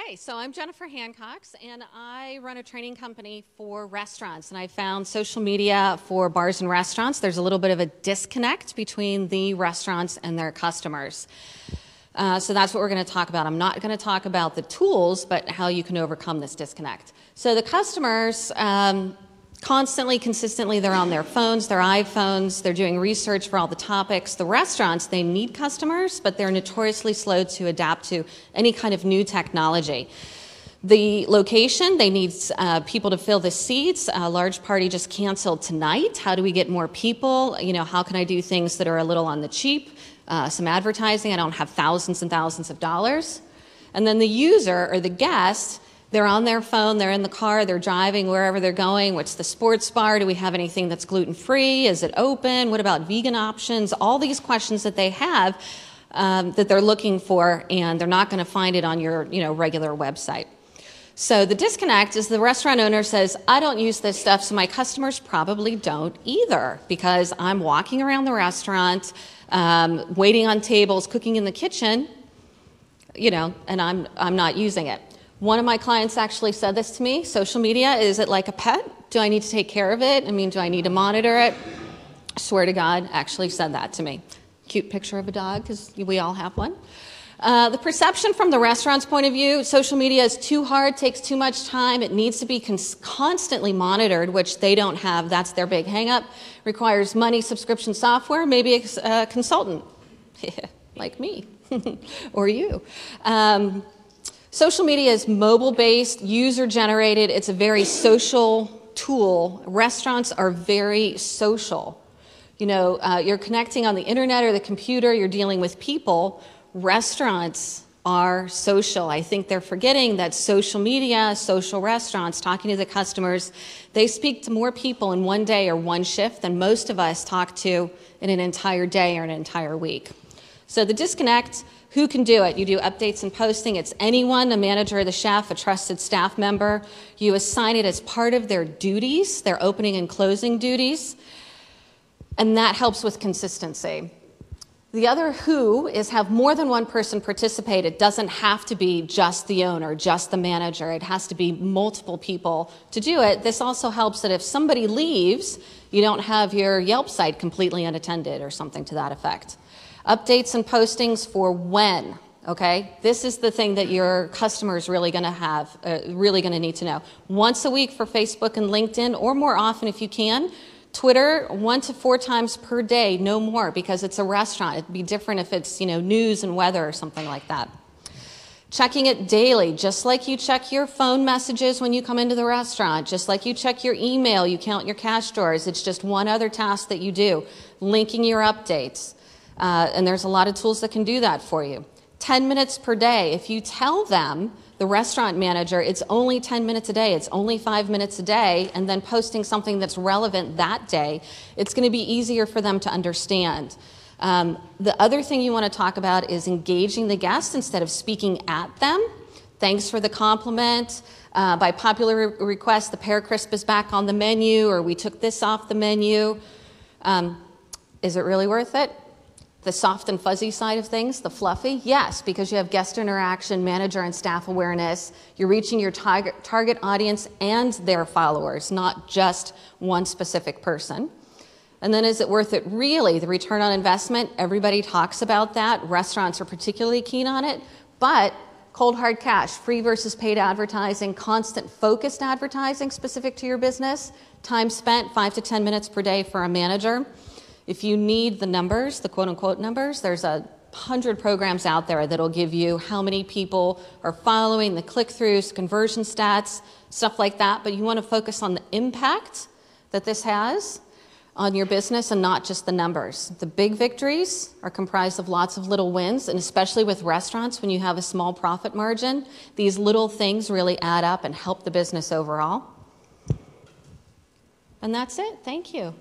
Hi, so I'm Jennifer Hancox, and I run a training company for restaurants, and I found social media for bars and restaurants. There's a little bit of a disconnect between the restaurants and their customers. So that's what we're going to talk about. I'm not going to talk about the tools, but how you can overcome this disconnect. So the customers, constantly, consistently, they're on their phones, their iPhones, they're doing research for all the topics. The restaurants, they need customers, but they're notoriously slow to adapt to any kind of new technology. The location, they need people to fill the seats. A large party just canceled tonight. How do we get more people? You know, how can I do things that are a little on the cheap? Some advertising. I don't have thousands and thousands of dollars. And then the user or the guest, they're on their phone, they're in the car, they're driving wherever they're going. What's the sports bar? Do we have anything that's gluten-free? Is it open? What about vegan options? All these questions that they have that they're looking for, and they're not going to find it on your regular website. So the disconnect is the restaurant owner says, I don't use this stuff, so my customers probably don't either, because I'm walking around the restaurant, waiting on tables, cooking in the kitchen, and I'm not using it. One of my clients actually said this to me: social media, is it like a pet? Do I need to take care of it? I mean, do I need to monitor it? I swear to God, actually said that to me. Cute picture of a dog, because we all have one. The perception from the restaurant's point of view: social media is too hard, takes too much time, it needs to be constantly monitored, which they don't have. That's their big hang-up. Requires money, subscription software, maybe a consultant, like me, or you. Social media is mobile-based, user-generated. It's a very social tool. Restaurants are very social. You're connecting on the internet or the computer, you're dealing with people. Restaurants are social. I think they're forgetting that social media, social restaurants, talking to the customers, they speak to more people in one day or one shift than most of us talk to in an entire day or an entire week. So the disconnect: who can do it? You do updates and posting. It's anyone, a manager, the chef, a trusted staff member. You assign it as part of their duties, their opening and closing duties, and that helps with consistency. The other who is have more than one person participate. It doesn't have to be just the owner, just the manager. It has to be multiple people to do it. This also helps that if somebody leaves, you don't have your Yelp site completely unattended or something to that effect. Updates and postings for when, okay? This is the thing that your customer's really going to have, really going to need to know. Once a week for Facebook and LinkedIn, or more often if you can. Twitter, 1 to 4 times per day, no more, because it's a restaurant. It'd be different if it's, news and weather or something like that. Checking it daily, just like you check your phone messages when you come into the restaurant, just like you check your email, you count your cash drawers. It's just one other task that you do. Linking your updates. And there's a lot of tools that can do that for you. 10 minutes per day. If you tell them, the restaurant manager, it's only 10 minutes a day, it's only 5 minutes a day, and then posting something that's relevant that day, it's going to be easier for them to understand. The other thing you want to talk about is engaging the guests instead of speaking at them. Thanks for the compliment. By popular request, the pear crisp is back on the menu, or we took this off the menu. Is it really worth it? The soft and fuzzy side of things, the fluffy? Yes, because you have guest interaction, manager and staff awareness. You're reaching your target audience and their followers, not just one specific person. And then is it worth it? Really, the return on investment, everybody talks about that. Restaurants are particularly keen on it, but cold hard cash, free versus paid advertising, constant focused advertising specific to your business, time spent 5 to 10 minutes per day for a manager. If you need the numbers, the quote-unquote numbers, there's 100 programs out there that'll give you how many people are following, the click-throughs, conversion stats, stuff like that. But you want to focus on the impact that this has on your business and not just the numbers. The big victories are comprised of lots of little wins, and especially with restaurants, when you have a small profit margin, these little things really add up and help the business overall. And that's it. Thank you.